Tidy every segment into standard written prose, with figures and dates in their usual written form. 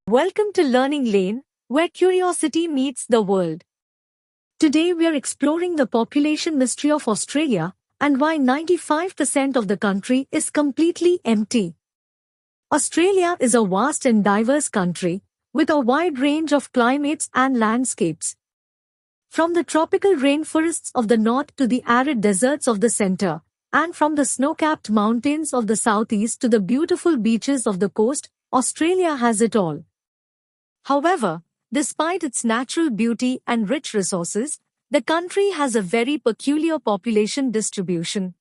Welcome to Learning Lane, where curiosity meets the world. Today we are exploring the population mystery of Australia and why 95% of the country is completely empty. Australia is a vast and diverse country with a wide range of climates and landscapes. From the tropical rainforests of the north to the arid deserts of the center, and from the snow-capped mountains of the southeast to the beautiful beaches of the coast, Australia has it all. However, despite its natural beauty and rich resources, the country has a very peculiar population distribution.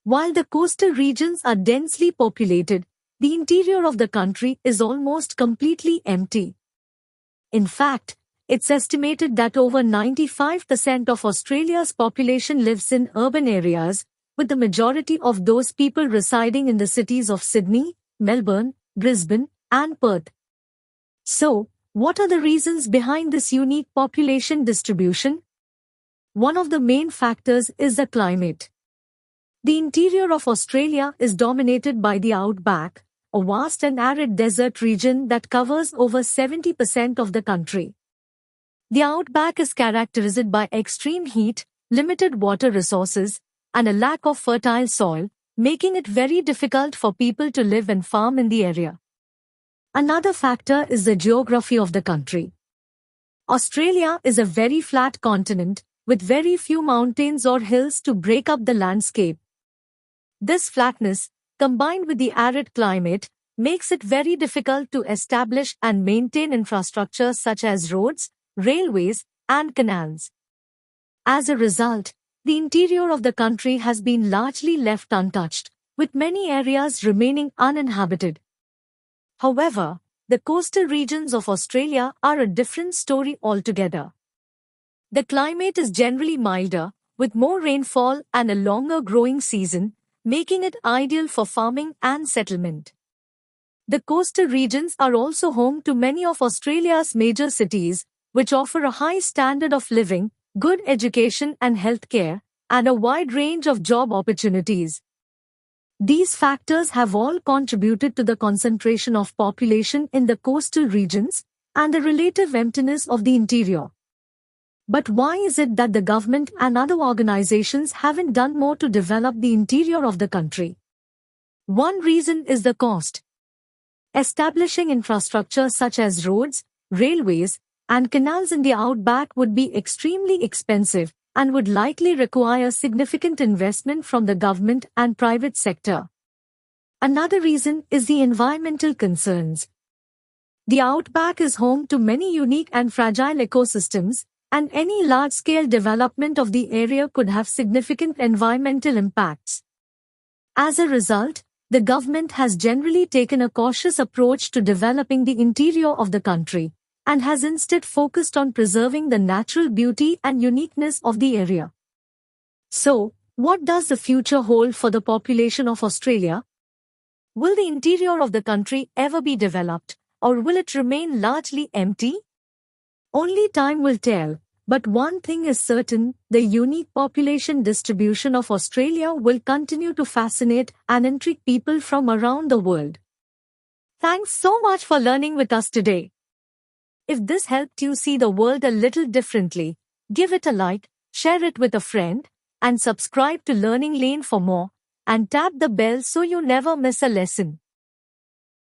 While the coastal regions are densely populated, the interior of the country is almost completely empty. In fact, it's estimated that over 95% of Australia's population lives in urban areas, with the majority of those people residing in the cities of Sydney, Melbourne, Brisbane, and Perth. So, what are the reasons behind this unique population distribution? One of the main factors is the climate. The interior of Australia is dominated by the outback, a vast and arid desert region that covers over 70% of the country. The outback is characterized by extreme heat, limited water resources, and a lack of fertile soil, making it very difficult for people to live and farm in the area. Another factor is the geography of the country. Australia is a very flat continent, with very few mountains or hills to break up the landscape. This flatness, combined with the arid climate, makes it very difficult to establish and maintain infrastructure such as roads, railways, and canals. As a result, the interior of the country has been largely left untouched, with many areas remaining uninhabited. However, the coastal regions of Australia are a different story altogether. The climate is generally milder, with more rainfall and a longer growing season, making it ideal for farming and settlement. The coastal regions are also home to many of Australia's major cities, which offer a high standard of living, good education and healthcare, and a wide range of job opportunities. These factors have all contributed to the concentration of population in the coastal regions and the relative emptiness of the interior. But why is it that the government and other organizations haven't done more to develop the interior of the country? One reason is the cost. Establishing infrastructure such as roads, railways, and canals in the outback would be extremely expensive and would likely require significant investment from the government and private sector. Another reason is the environmental concerns. The outback is home to many unique and fragile ecosystems, and any large-scale development of the area could have significant environmental impacts. As a result, the government has generally taken a cautious approach to developing the interior of the country, and has instead focused on preserving the natural beauty and uniqueness of the area. So, what does the future hold for the population of Australia? Will the interior of the country ever be developed, or will it remain largely empty? Only time will tell, but one thing is certain, the unique population distribution of Australia will continue to fascinate and intrigue people from around the world. Thanks so much for learning with us today. If this helped you see the world a little differently, give it a like, share it with a friend, and subscribe to Learning Lane for more, and tap the bell so you never miss a lesson.